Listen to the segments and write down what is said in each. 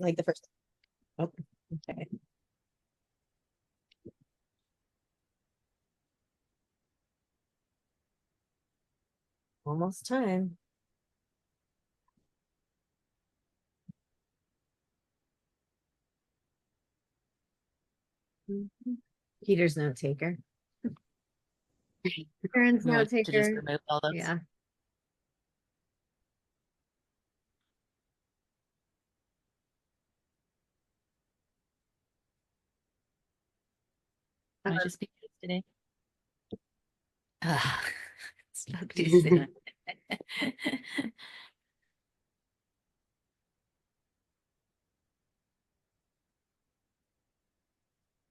like the first. Oh, okay. Almost time. Peter's note taker. Karen's note To just taker. remove all those. Yeah. I just be today. Spoke too soon.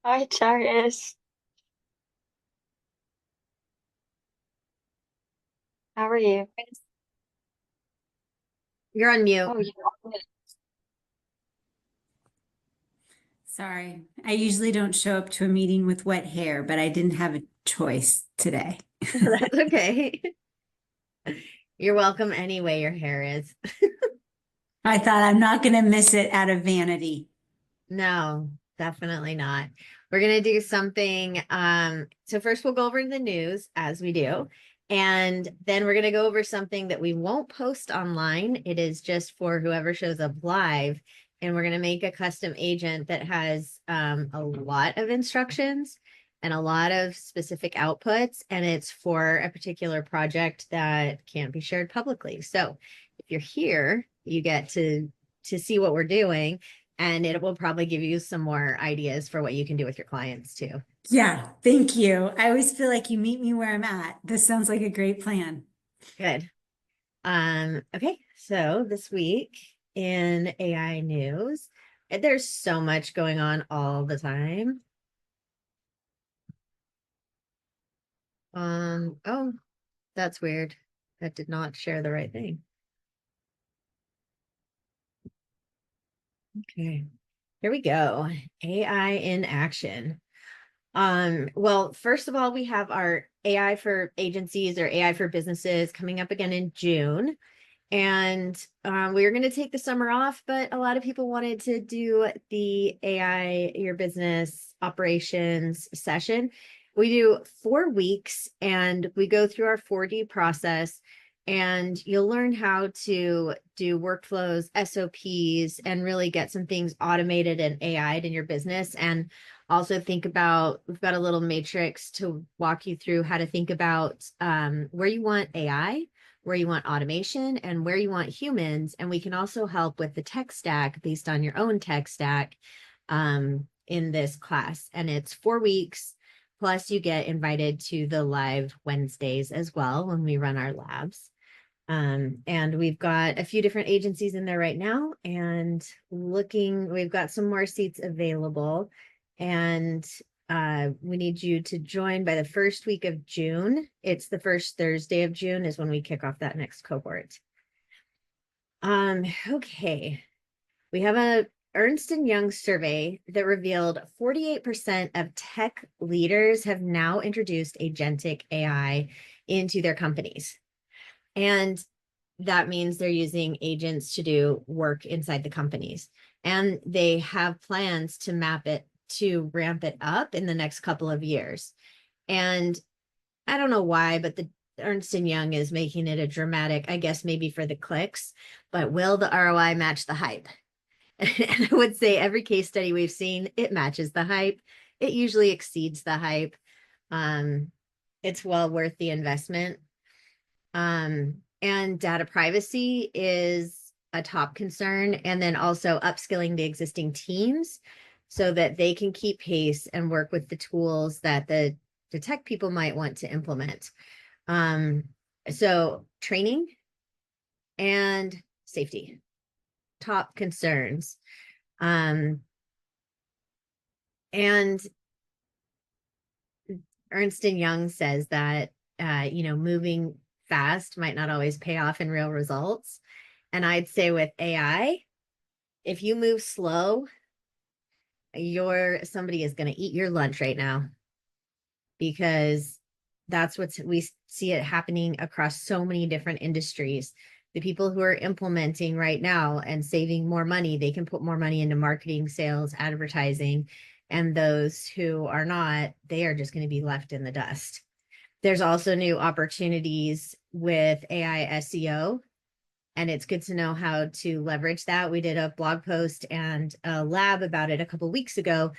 Hi, Charis. How are you? You're on mute. Oh, you're Sorry, I usually don't show up to a meeting with wet hair, but I didn't have a choice today. That's okay. You're welcome anyway your hair is. I thought I'm not going to miss it out of vanity. No, definitely not. We're gonna do something. So first we'll go over the news as we do, and then we're gonna go over something that we won't post online. It is just for whoever shows up live, and we're gonna make a custom agent that has a lot of instructions and a lot of specific outputs, and it's for a particular project that can't be shared publicly. So if you're here, you get to see what we're doing. And it will probably give you some more ideas for what you can do with your clients too. Yeah, thank you. I always feel like you meet me where I'm at. This sounds like a great plan. Good. Okay, so this week in AI news, there's so much going on all the time. Oh, that's weird. That did not share the right thing. Okay, here we go. AI in action. Well, first of all, we have our AI for agencies or AI for businesses coming up again in June. And we were going to take the summer off, but a lot of people wanted to do the AI, your business operations session. We do 4 weeks and we go through our 4D process, and you'll learn how to do workflows, SOPs, and really get some things automated and AI'd in your business. And also think about, we've got a little matrix to walk you through how to think about where you want AI, where you want automation, and where you want humans. And we can also help with the tech stack based on your own tech stack in this class. And it's 4 weeks, plus you get invited to the live Wednesdays as well when we run our labs. And we've got a few different agencies in there right now, and we've got some more seats available. And we need you to join by the first week of June. It's the first Thursday of June is when we kick off that next cohort. Okay. We have a Ernst & Young survey that revealed 48% of tech leaders have now introduced agentic AI into their companies. And that means they're using agents to do work inside the companies. And they have plans to ramp it up in the next couple of years. And I don't know why, but the Ernst & Young is making it a dramatic, I guess maybe for the clicks, but will the ROI match the hype? And I would say every case study we've seen, it matches the hype. It usually exceeds the hype. It's well worth the investment. And data privacy is a top concern. And then also upskilling the existing teams so that they can keep pace and work with the tools that the tech people might want to implement. So training and safety, top concerns. And Ernst & Young says that, moving fast might not always pay off in real results. And I'd say with AI, if you move slow, somebody is going to eat your lunch right now, because that's we see it happening across so many different industries. The people who are implementing right now and saving more money, they can put more money into marketing, sales, advertising. And those who are not, they are just going to be left in the dust. There's also new opportunities with AI SEO, and it's good to know how to leverage that. We did a blog post and a lab about it a couple of weeks ago.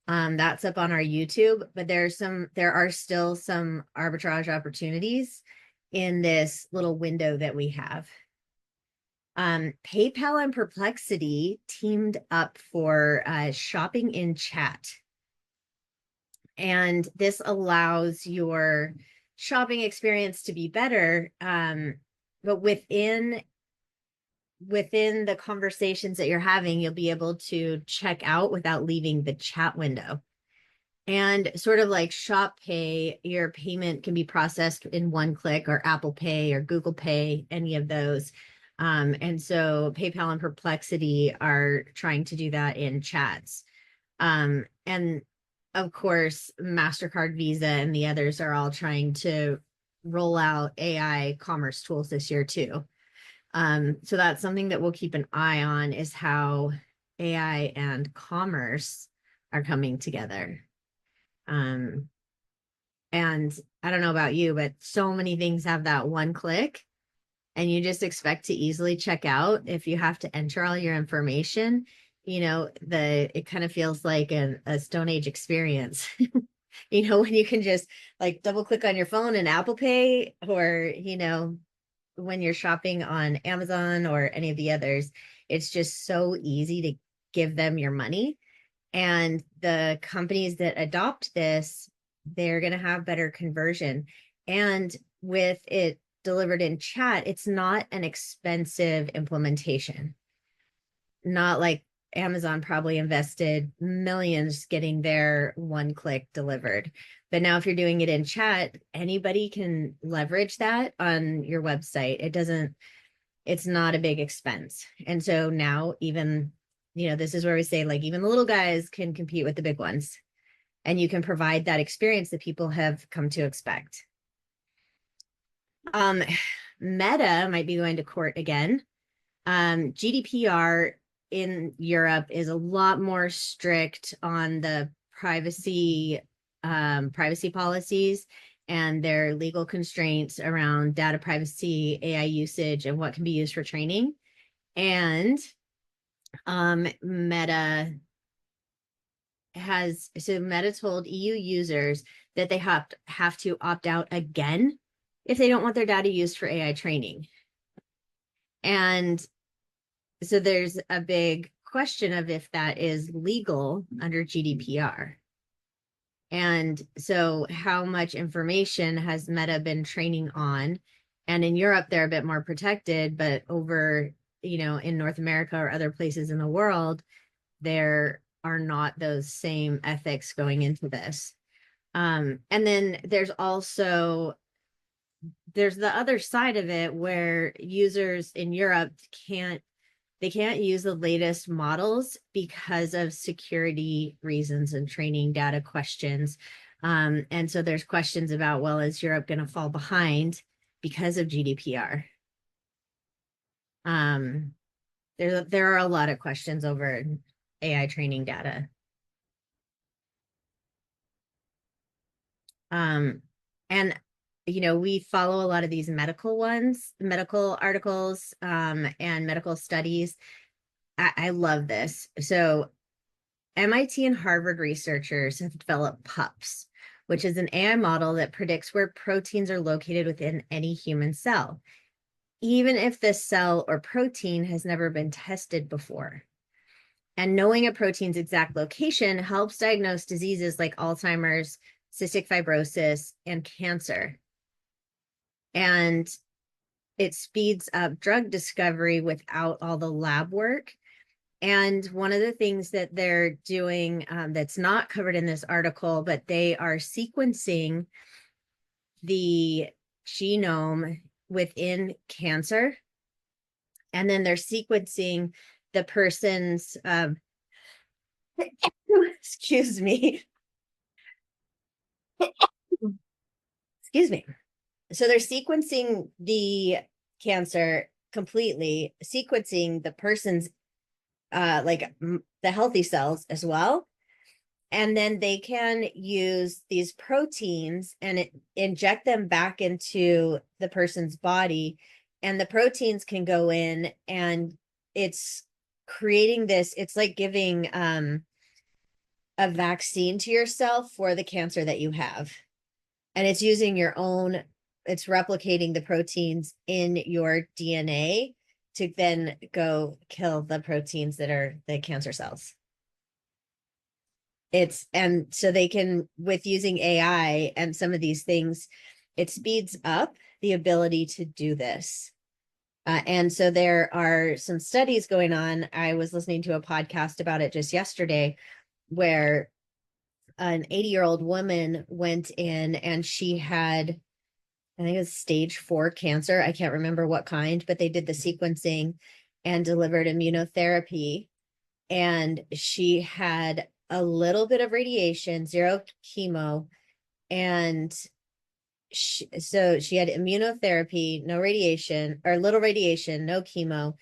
That's up on our YouTube, but there are still some arbitrage opportunities in this little window that we have. PayPal and Perplexity teamed up for shopping in chat. And this allows your shopping experience to be better, but within the conversations that you're having, you'll be able to check out without leaving the chat window. And sort of like Shop Pay, your payment can be processed in one click, or Apple Pay or Google Pay, any of those. And so PayPal and Perplexity are trying to do that in chats. And of course, MasterCard, Visa, and the others are all trying to roll out AI commerce tools this year too. So that's something that we'll keep an eye on, is how AI and commerce are coming together. And I don't know about you, but so many things have that one click, and you just expect to easily check out. If you have to enter all your information, it kind of feels like a Stone Age experience. When you can just like double click on your phone and Apple Pay, or when you're shopping on Amazon or any of the others, it's just so easy to give them your money. And the companies that adopt this, they're going to have better conversion. And with it delivered in chat, it's not an expensive implementation. Not like Amazon probably invested millions getting their one click delivered. But now if you're doing it in chat, anybody can leverage that on your website. It's not a big expense. And so now even, this is where we say, like, even the little guys can compete with the big ones. And you can provide that experience that people have come to expect. Meta might be going to court again. GDPR in Europe is a lot more strict on the privacy policies and their legal constraints around data privacy, AI usage, and what can be used for training. And Meta told EU users that they have to opt out again if they don't want their data used for AI training. And so there's a big question of if that is legal under GDPR. And so how much information has Meta been training on? And in Europe, they're a bit more protected, but over, in North America or other places in the world, there are not those same ethics going into this. And then there's the other side of it, where users in Europe can't use the latest models because of security reasons and training data questions. And so there's questions about, well, is Europe going to fall behind because of GDPR? There are a lot of questions over AI training data. And we follow a lot of these medical articles, and medical studies. I love this. So MIT and Harvard researchers have developed PUPS, which is an AI model that predicts where proteins are located within any human cell, even if the cell or protein has never been tested before. And knowing a protein's exact location helps diagnose diseases like Alzheimer's, cystic fibrosis, and cancer. And it speeds up drug discovery without all the lab work. And one of the things that they're doing, that's not covered in this article, but they are sequencing the genome within cancer. And then they're sequencing the person's, excuse me. Excuse me. So they're sequencing the cancer completely, sequencing the person's the healthy cells as well. And then they can use these proteins and inject them back into the person's body. And the proteins can go in, and it's creating this, it's like giving a vaccine to yourself for the cancer that you have. And it's using your own, it's replicating the proteins in your DNA to then go kill the proteins that are the cancer cells. And so they can, with using AI and some of these things, it speeds up the ability to do this. And so there are some studies going on. I was listening to a podcast about it just yesterday, where an 80-year-old woman went in and she had, I think it was stage 4 cancer. I can't remember what kind, but they did the sequencing and delivered immunotherapy. And she had a little bit of radiation, 0 chemo. And so she had immunotherapy, no radiation, or little radiation, no chemo.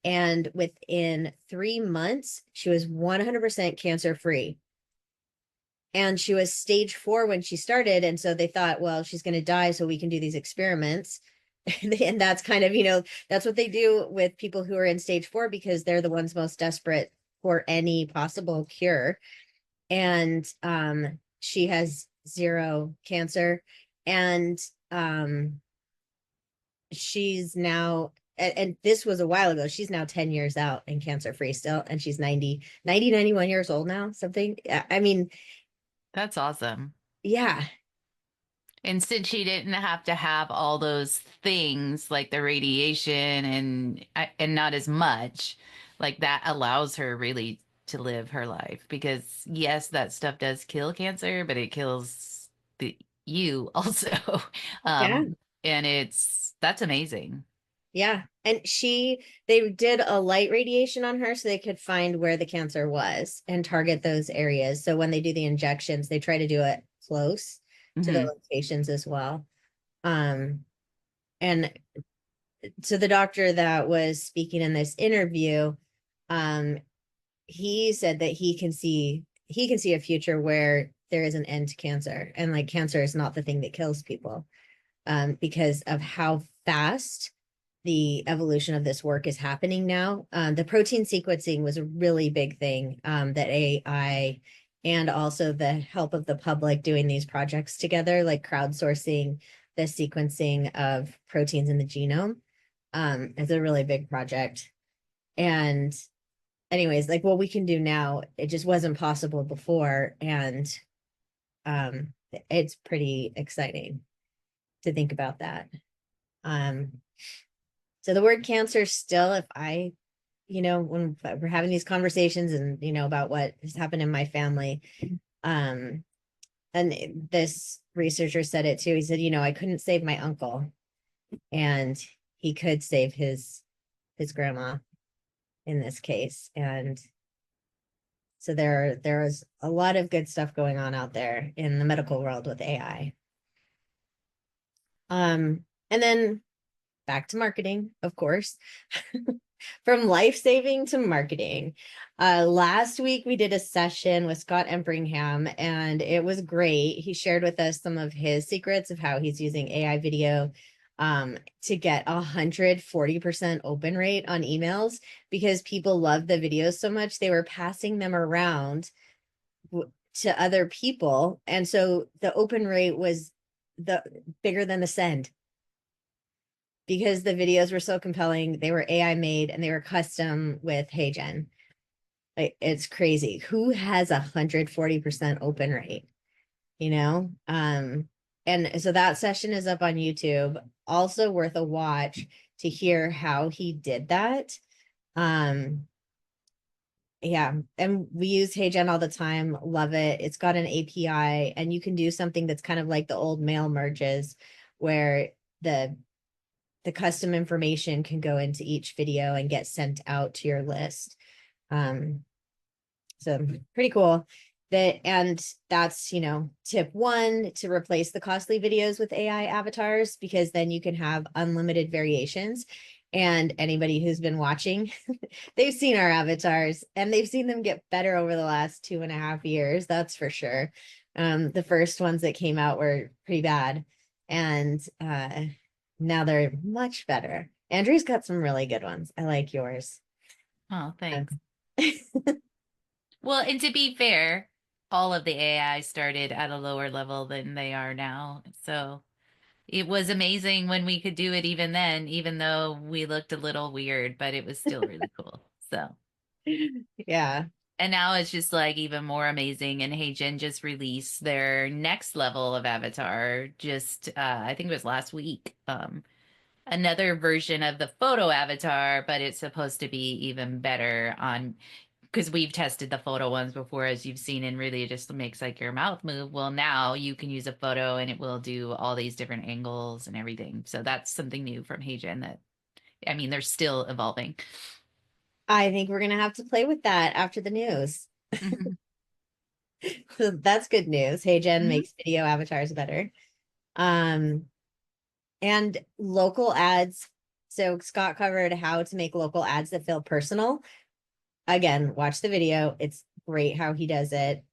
And within 3 months, she was 100% cancer free. And she was stage 4 when she started. And so they thought, well, she's going to die, so we can do these experiments. And that's kind of, that's what they do with people who are in stage 4, because they're the ones most desperate for any possible cure. And she has 0 cancer. And she's now, and this was a while ago, she's now 10 years out and cancer free still. And she's 91 years old now, something. I mean, That's awesome. yeah. And since she didn't have to have all those things like the radiation and not as much, like that allows her really to live her life, because yes, that stuff does kill cancer, but it kills you also. Yeah. And that's amazing. Yeah. And they did a light radiation on her so they could find where the cancer was and target those areas. So when they do the injections, they try to do it close to the locations as well. And so the doctor that was speaking in this interview, he said that he can see a future where there is an end to cancer, and like cancer is not the thing that kills people, because of how fast the evolution of this work is happening now. The protein sequencing was a really big thing, that AI and also the help of the public doing these projects together, like crowdsourcing the sequencing of proteins in the genome. It's a really big project. And anyways, like what we can do now, it just wasn't possible before. And it's pretty exciting to think about that. So the word cancer still, if I, when we're having these conversations and, about what has happened in my family, and this researcher said it too. He said, I couldn't save my uncle, and he could save his grandma in this case. And so there is a lot of good stuff going on out there in the medical world with AI. And then back to marketing, of course. From life-saving to marketing. Last week we did a session with Scott Empringham, and it was great. He shared with us some of his secrets of how he's using AI video to get 140% open rate on emails, because people love the videos so much they were passing them around to other people. And so the open rate was bigger than the send, because the videos were so compelling. They were AI made and they were custom with HeyJen. Like, it's crazy. Who has 140% open rate? And so that session is up on YouTube. Also worth a watch to hear how he did that. Yeah, and we use HeyJen all the time. Love it. It's got an API, and you can do something that's kind of like the old mail merges, where the custom information can go into each video and get sent out to your list. So pretty cool. That's, tip 1, to replace the costly videos with AI avatars, because then you can have unlimited variations. And anybody who's been watching, they've seen our avatars and they've seen them get better over the last 2.5 years. That's for sure. The first ones that came out were pretty bad. And now they're much better. Andrew's got some really good ones. I like yours. Oh, thanks. Well, and to be fair, all of the AI started at a lower level than they are now. So it was amazing when we could do it even then, even though we looked a little weird, but it was still really cool. So Yeah. and now it's just like even more amazing. And HeyJen just released their next level of avatar just I think it was last week. Another version of the photo avatar, but it's supposed to be even better on because we've tested the photo ones before, as you've seen, and really it just makes like your mouth move. Well, now you can use a photo and it will do all these different angles and everything. So that's something new from HeyJen that, I mean, they're still evolving. I think we're gonna have to play with that after the news. Mhm. So that's good news. HeyJen Mhm. makes video avatars better. And local ads. So Scott covered how to make local ads that feel personal. Again, watch the video. It's great how he does it.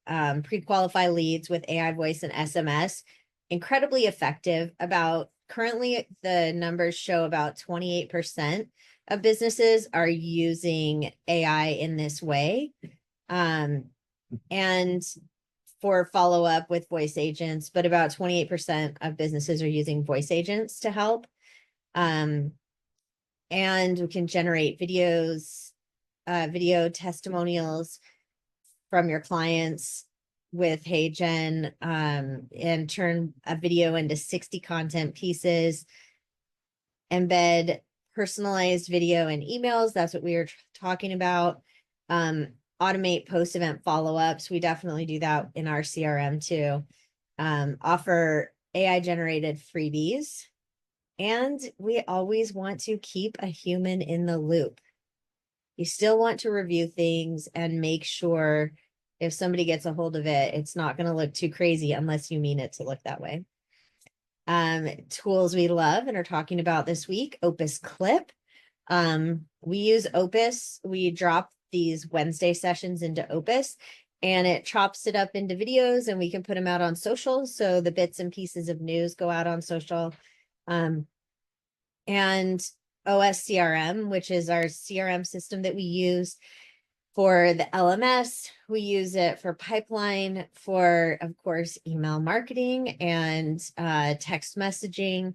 Pre-qualify leads with AI voice and SMS. Incredibly effective. About currently the numbers show about 28% of businesses are using AI in this way. And for follow-up with voice agents, but about 28% of businesses are using voice agents to help. And we can generate videos, video testimonials from your clients with HeyJen, and turn a video into 60 content pieces, embed personalized video and emails. That's what we were talking about. Automate post-event follow-ups. We definitely do that in our CRM too. Offer AI generated freebies. And we always want to keep a human in the loop. You still want to review things and make sure if somebody gets a hold of it, it's not going to look too crazy unless you mean it to look that way. Tools we love and are talking about this week, Opus Clip. We use Opus. We drop these Wednesday sessions into Opus and it chops it up into videos and we can put them out on social. So the bits and pieces of news go out on social. And OS CRM, which is our CRM system that we use for the LMS. We use it for pipeline, for, of course, email marketing and text messaging.